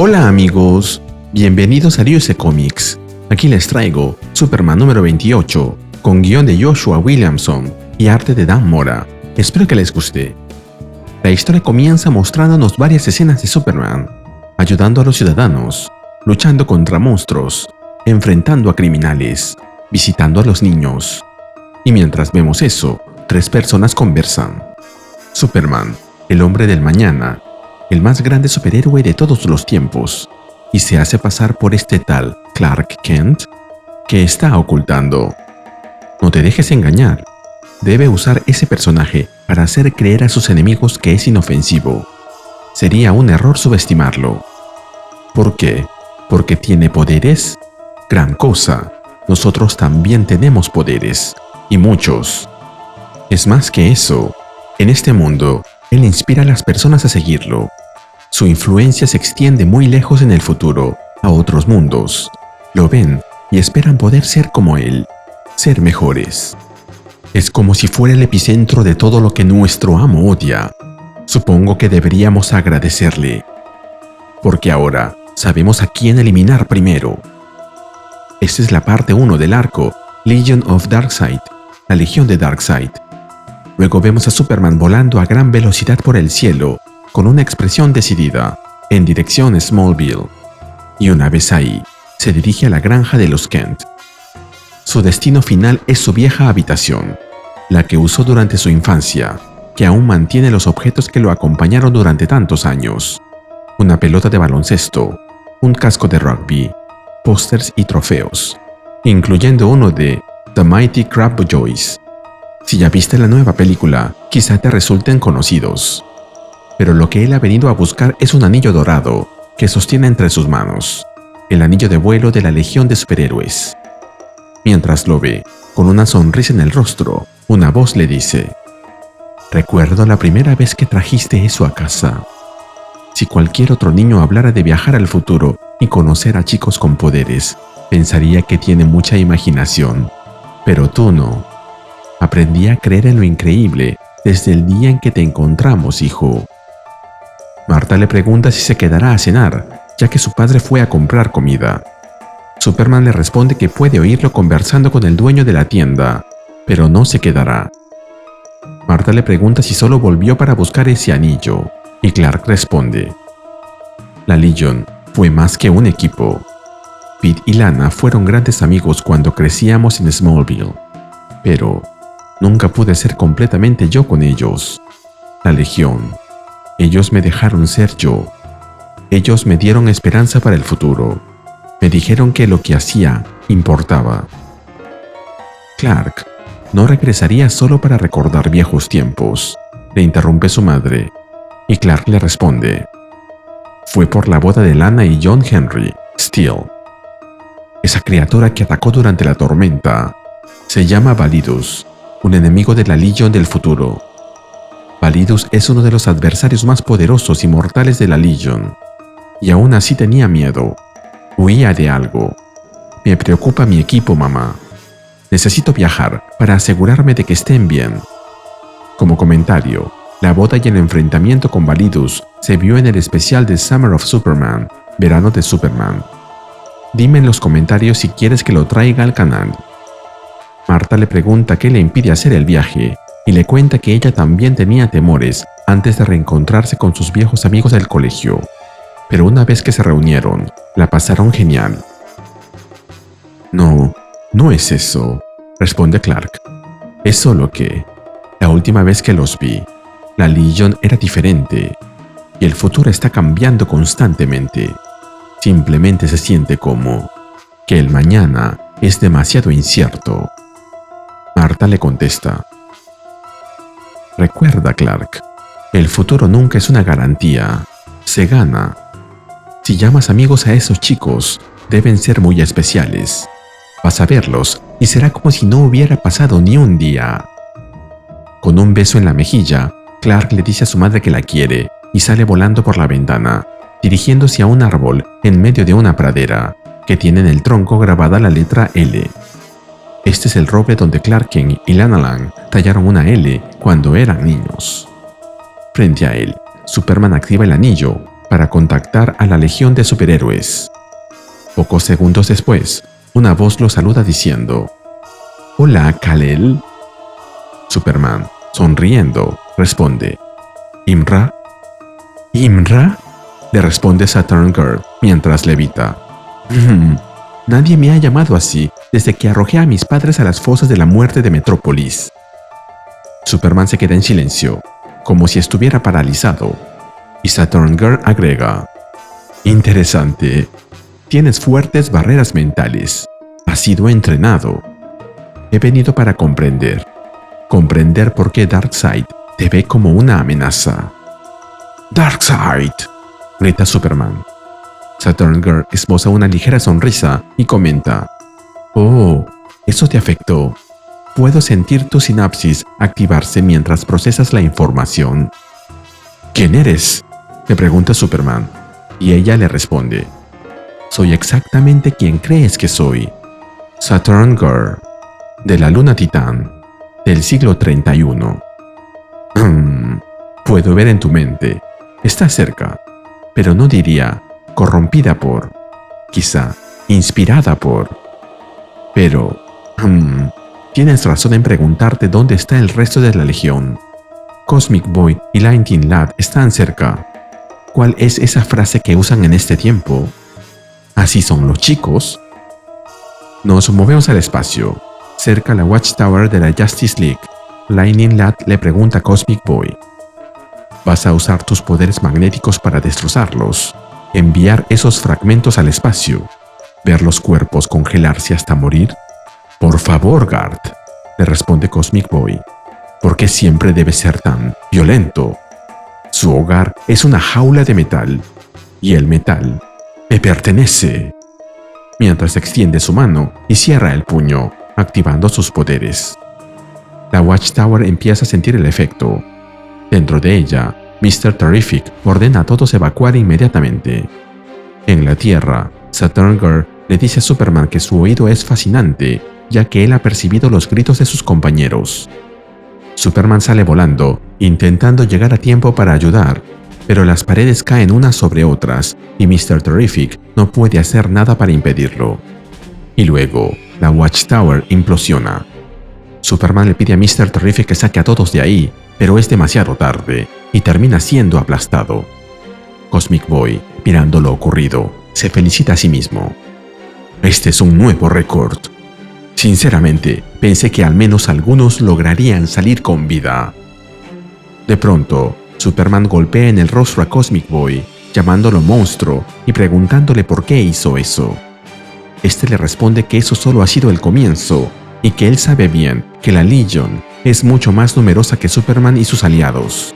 Hola amigos, bienvenidos a Ryuse Comics. Aquí les traigo Superman número 28, con guión de Joshua Williamson y arte de Dan Mora. Espero que les guste. La historia comienza mostrándonos varias escenas de Superman, ayudando a los ciudadanos, luchando contra monstruos, enfrentando a criminales, visitando a los niños. Y mientras vemos eso, tres personas conversan. Superman, el hombre del mañana, el más grande superhéroe de todos los tiempos, y se hace pasar por este tal Clark Kent, que está ocultando. No te dejes engañar. Debe usar ese personaje para hacer creer a sus enemigos que es inofensivo. Sería un error subestimarlo. ¿Por qué? ¿Porque tiene poderes? Gran cosa. Nosotros también tenemos poderes, y muchos. Es más que eso. En este mundo, él inspira a las personas a seguirlo. Su influencia se extiende muy lejos en el futuro, a otros mundos. Lo ven y esperan poder ser como él, ser mejores. Es como si fuera el epicentro de todo lo que nuestro amo odia. Supongo que deberíamos agradecerle, porque ahora sabemos a quién eliminar primero. Esta es la parte 1 del arco Legion of Darkseid, la Legión de Darkseid. Luego vemos a Superman volando a gran velocidad por el cielo, con una expresión decidida, en dirección a Smallville. Y una vez ahí, se dirige a la granja de los Kent. Su destino final es su vieja habitación, la que usó durante su infancia, que aún mantiene los objetos que lo acompañaron durante tantos años. Una pelota de baloncesto, un casco de rugby, pósters y trofeos, incluyendo uno de The Mighty Crab Joyce. Si ya viste la nueva película, quizá te resulten conocidos. Pero lo que él ha venido a buscar es un anillo dorado que sostiene entre sus manos, el anillo de vuelo de la Legión de Superhéroes. Mientras lo ve, con una sonrisa en el rostro, una voz le dice: «Recuerdo la primera vez que trajiste eso a casa. Si cualquier otro niño hablara de viajar al futuro y conocer a chicos con poderes, pensaría que tiene mucha imaginación, pero tú no. Aprendí a creer en lo increíble desde el día en que te encontramos, hijo». Marta le pregunta si se quedará a cenar, ya que su padre fue a comprar comida. Superman le responde que puede oírlo conversando con el dueño de la tienda, pero no se quedará. Marta le pregunta si solo volvió para buscar ese anillo, y Clark responde: «La Legion fue más que un equipo. Pete y Lana fueron grandes amigos cuando crecíamos en Smallville, pero nunca pude ser completamente yo con ellos. La Legión. Ellos me dejaron ser yo. Ellos me dieron esperanza para el futuro. Me dijeron que lo que hacía importaba». «Clark, no regresaría solo para recordar viejos tiempos», le interrumpe su madre, y Clark le responde: «Fue por la boda de Lana y John Henry Steel. Esa criatura que atacó durante la tormenta se llama Validus, un enemigo de la Legión del futuro. Validus es uno de los adversarios más poderosos y mortales de la Legion, y aún así tenía miedo. Huía de algo. Me preocupa mi equipo, mamá. Necesito viajar para asegurarme de que estén bien». Como comentario, la boda y el enfrentamiento con Validus se vio en el especial de Summer of Superman, Verano de Superman. Dime en los comentarios si quieres que lo traiga al canal. Marta le pregunta qué le impide hacer el viaje, y le cuenta que ella también tenía temores antes de reencontrarse con sus viejos amigos del colegio, pero una vez que se reunieron, la pasaron genial. No es eso», responde Clark. «Es solo que, la última vez que los vi, la Legion era diferente, y el futuro está cambiando constantemente. Simplemente se siente como que el mañana es demasiado incierto». Marta le contesta: «Recuerda, Clark, el futuro nunca es una garantía, se gana. Si llamas amigos a esos chicos, deben ser muy especiales. Vas a verlos y será como si no hubiera pasado ni un día». Con un beso en la mejilla, Clark le dice a su madre que la quiere y sale volando por la ventana, dirigiéndose a un árbol en medio de una pradera, que tiene en el tronco grabada la letra L. Este es el roble donde Clark Kent y Lana Lang tallaron una L cuando eran niños. Frente a él, Superman activa el anillo para contactar a la Legión de Superhéroes. Pocos segundos después, una voz lo saluda diciendo: «Hola, Kal-El». Superman, sonriendo, responde: «¿Imra?» «¿Imra?», le responde Saturn Girl mientras levita. Nadie me ha llamado así desde que arrojé a mis padres a las fosas de la muerte de Metrópolis». Superman se queda en silencio, como si estuviera paralizado, y Saturn Girl agrega: «Interesante. Tienes fuertes barreras mentales. Has sido entrenado. He venido para comprender por qué Darkseid te ve como una amenaza». «¡Darkseid!», grita Superman. Saturn Girl esboza una ligera sonrisa y comenta: «Oh, eso te afectó. Puedo sentir tu sinapsis activarse mientras procesas la información». «¿Quién eres?», le pregunta Superman, y ella le responde: «Soy exactamente quien crees que soy. Saturn Girl, de la luna Titán, del siglo 31. Puedo ver en tu mente. Está cerca, pero no diría corrompida por, quizá inspirada por. Pero, tienes razón en preguntarte dónde está el resto de la Legión. Cosmic Boy y Lightning Lad están cerca. ¿Cuál es esa frase que usan en este tiempo? ¿Así son los chicos?». Nos movemos al espacio, cerca a la Watchtower de la Justice League. Lightning Lad le pregunta a Cosmic Boy: «¿Vas a usar tus poderes magnéticos para destrozarlos? ¿Enviar esos fragmentos al espacio? ¿Ver los cuerpos congelarse hasta morir?». «Por favor, Garth», le responde Cosmic Boy, «¿por qué siempre debe ser tan violento? Su hogar es una jaula de metal, y el metal me pertenece». Mientras extiende su mano y cierra el puño, activando sus poderes. La Watchtower empieza a sentir el efecto. Dentro de ella, Mr. Terrific ordena a todos evacuar inmediatamente. En la Tierra, Saturn Girl le dice a Superman que su oído es fascinante, ya que él ha percibido los gritos de sus compañeros. Superman sale volando, intentando llegar a tiempo para ayudar, pero las paredes caen unas sobre otras y Mr. Terrific no puede hacer nada para impedirlo. Y luego, la Watchtower implosiona. Superman le pide a Mr. Terrific que saque a todos de ahí, pero es demasiado tarde y termina siendo aplastado. Cosmic Boy, mirando lo ocurrido, se felicita a sí mismo. «Este es un nuevo récord. Sinceramente, pensé que al menos algunos lograrían salir con vida». De pronto, Superman golpea en el rostro a Cosmic Boy, llamándolo monstruo y preguntándole por qué hizo eso. Este le responde que eso solo ha sido el comienzo y que él sabe bien que la Legion es mucho más numerosa que Superman y sus aliados.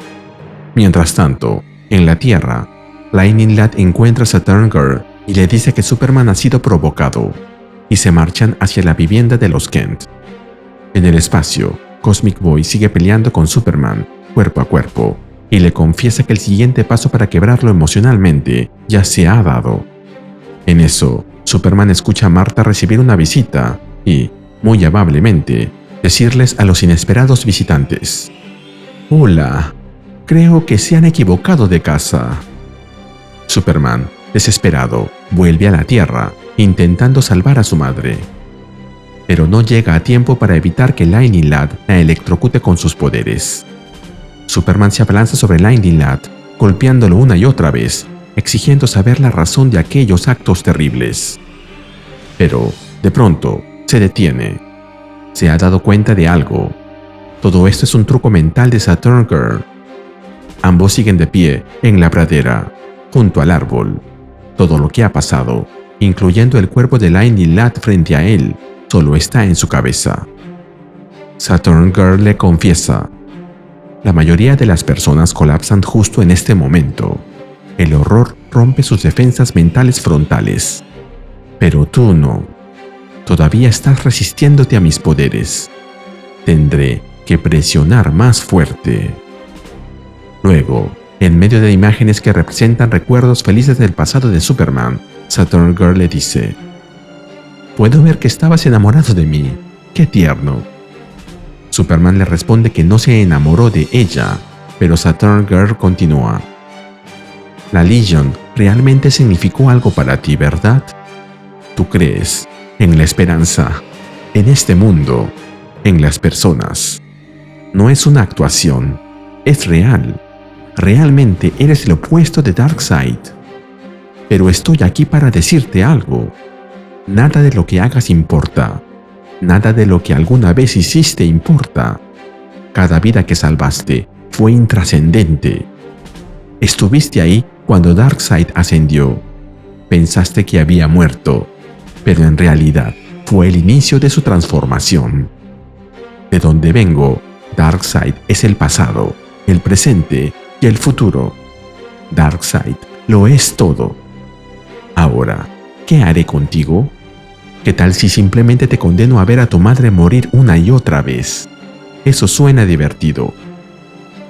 Mientras tanto, en la Tierra, Lightning Lad encuentra a Saturn Girl y le dice que Superman ha sido provocado, y se marchan hacia la vivienda de los Kent. En el espacio, Cosmic Boy sigue peleando con Superman, cuerpo a cuerpo, y le confiesa que el siguiente paso para quebrarlo emocionalmente ya se ha dado. En eso, Superman escucha a Martha recibir una visita y, muy amablemente, decirles a los inesperados visitantes: «Hola, creo que se han equivocado de casa». Superman, desesperado, vuelve a la Tierra, intentando salvar a su madre. Pero no llega a tiempo para evitar que Lightning Lad la electrocute con sus poderes. Superman se abalanza sobre Lightning Lad, golpeándolo una y otra vez, exigiendo saber la razón de aquellos actos terribles. Pero, de pronto, se detiene. Se ha dado cuenta de algo. Todo esto es un truco mental de Saturn Girl. Ambos siguen de pie en la pradera, junto al árbol. Todo lo que ha pasado, incluyendo el cuerpo de Lightning Lad frente a él, solo está en su cabeza. Saturn Girl le confiesa: «La mayoría de las personas colapsan justo en este momento. El horror rompe sus defensas mentales frontales. Pero tú no. Todavía estás resistiéndote a mis poderes. Tendré que presionar más fuerte». Luego, en medio de imágenes que representan recuerdos felices del pasado de Superman, Saturn Girl le dice: «Puedo ver que estabas enamorado de mí. ¡Qué tierno!». Superman le responde que no se enamoró de ella, pero Saturn Girl continúa: La Legion realmente significó algo para ti, ¿verdad? Tú crees en la esperanza, en este mundo, en las personas. No es una actuación, es real. Realmente eres el opuesto de Darkseid. Pero estoy aquí para decirte algo. Nada de lo que hagas importa. Nada de lo que alguna vez hiciste importa. Cada vida que salvaste fue intrascendente. Estuviste ahí cuando Darkseid ascendió. Pensaste que había muerto, pero en realidad fue el inicio de su transformación. De donde vengo, Darkseid es el pasado, el presente y el futuro. Darkseid lo es todo. Ahora, ¿qué haré contigo? ¿Qué tal si simplemente te condeno a ver a tu madre morir una y otra vez? Eso suena divertido.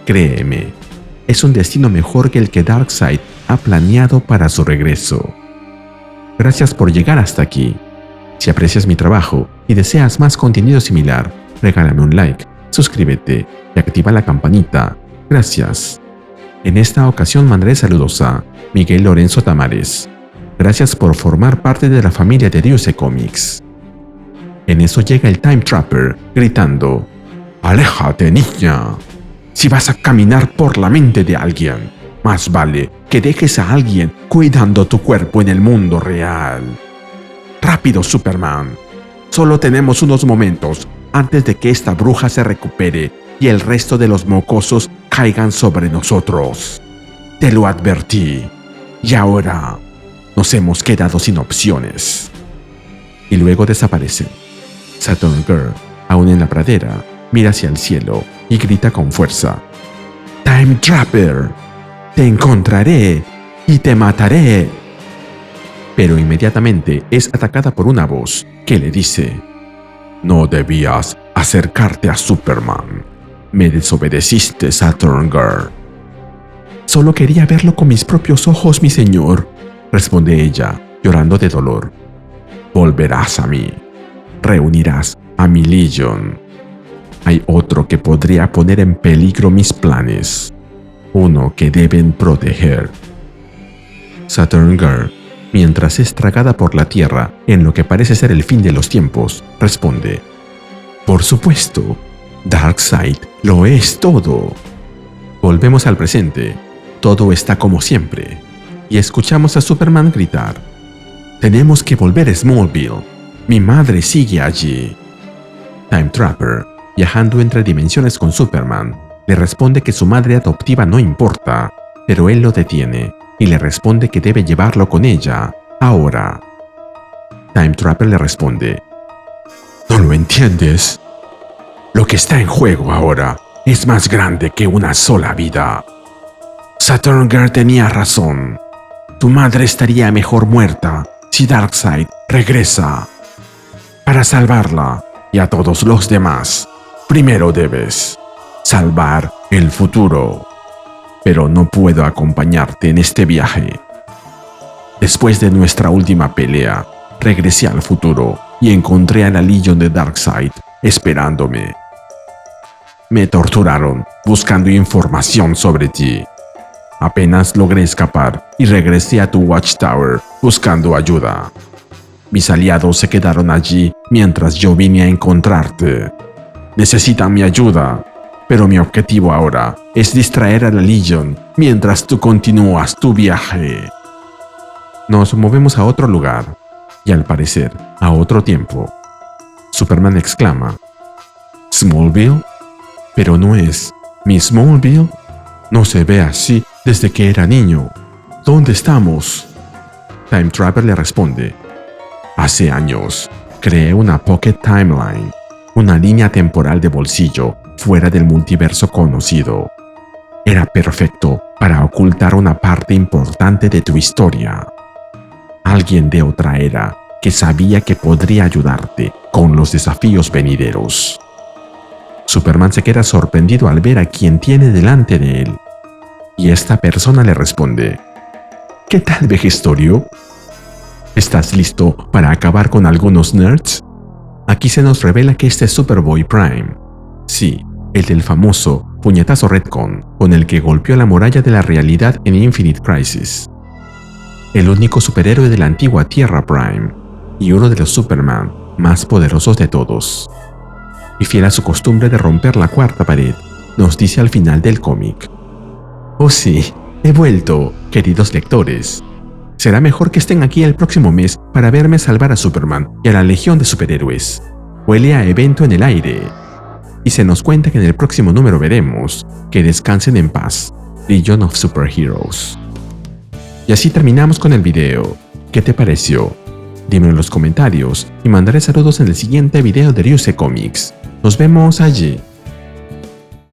Créeme, es un destino mejor que el que Darkseid ha planeado para su regreso. Gracias por llegar hasta aquí. Si aprecias mi trabajo y deseas más contenido similar, regálame un like, suscríbete y activa la campanita. Gracias. En esta ocasión mandaré saludos a Miguel Lorenzo Tamares. Gracias por formar parte de la familia de Ryusei Comics. En eso llega el Time Trapper, gritando: ¡Aléjate, niña! Si vas a caminar por la mente de alguien, más vale que dejes a alguien cuidando tu cuerpo en el mundo real. ¡Rápido, Superman! Solo tenemos unos momentos antes de que esta bruja se recupere y el resto de los mocosos caigan sobre nosotros. Te lo advertí. Y ahora nos hemos quedado sin opciones. Y luego desaparecen. Saturn Girl, aún en la pradera, mira hacia el cielo y grita con fuerza: ¡Time Trapper! ¡Te encontraré y te mataré! Pero inmediatamente es atacada por una voz que le dice: no debías acercarte a Superman. Me desobedeciste, Saturn Girl. Solo quería verlo con mis propios ojos, mi señor, responde ella, llorando de dolor. Volverás a mí. Reunirás a mi Legion. Hay otro que podría poner en peligro mis planes. Uno que deben proteger. Saturn Girl, mientras es tragada por la tierra en lo que parece ser el fin de los tiempos, responde: por supuesto, Darkseid lo es todo. Volvemos al presente. Todo está como siempre. Y escuchamos a Superman gritar: tenemos que volver a Smallville. Mi madre sigue allí. Time Trapper, viajando entre dimensiones con Superman, le responde que su madre adoptiva no importa, pero él lo detiene y le responde que debe llevarlo con ella, ahora. Time Trapper le responde: ¿no lo entiendes? Lo que está en juego ahora es más grande que una sola vida. Saturn Girl tenía razón. Tu madre estaría mejor muerta si Darkseid regresa. Para salvarla y a todos los demás, primero debes salvar el futuro. Pero no puedo acompañarte en este viaje. Después de nuestra última pelea, regresé al futuro y encontré a la Legion de Darkseid esperándome. Me torturaron buscando información sobre ti. Apenas logré escapar y regresé a tu Watchtower buscando ayuda. Mis aliados se quedaron allí mientras yo vine a encontrarte. Necesitan mi ayuda, pero mi objetivo ahora es distraer a la Legion mientras tú continúas tu viaje. Nos movemos a otro lugar y, al parecer, a otro tiempo. Superman exclama: ¿Smallville? Pero no es mi Smallville. No se ve así desde que era niño. ¿Dónde estamos? Time Trapper le responde: hace años creé una Pocket Timeline, una línea temporal de bolsillo fuera del multiverso conocido. Era perfecto para ocultar una parte importante de tu historia. Alguien de otra era que sabía que podría ayudarte con los desafíos venideros. Superman se queda sorprendido al ver a quien tiene delante de él. Y esta persona le responde: ¿qué tal, Vejestorio? ¿Estás listo para acabar con algunos nerds? Aquí se nos revela que este es Superboy Prime. Sí, el del famoso puñetazo Retcon con el que golpeó la muralla de la realidad en Infinite Crisis. El único superhéroe de la antigua Tierra Prime y uno de los Superman más poderosos de todos. Y fiel a su costumbre de romper la cuarta pared, nos dice al final del cómic: "Oh sí, he vuelto, queridos lectores. Será mejor que estén aquí el próximo mes para verme salvar a Superman y a la legión de superhéroes. Huele a evento en el aire". Y se nos cuenta que en el próximo número veremos que descansen en paz, Legion of Superheroes. Y así terminamos con el video. ¿Qué te pareció? Dímelo en los comentarios y mandaré saludos en el siguiente video de Ryusei Comics. Nos vemos allí.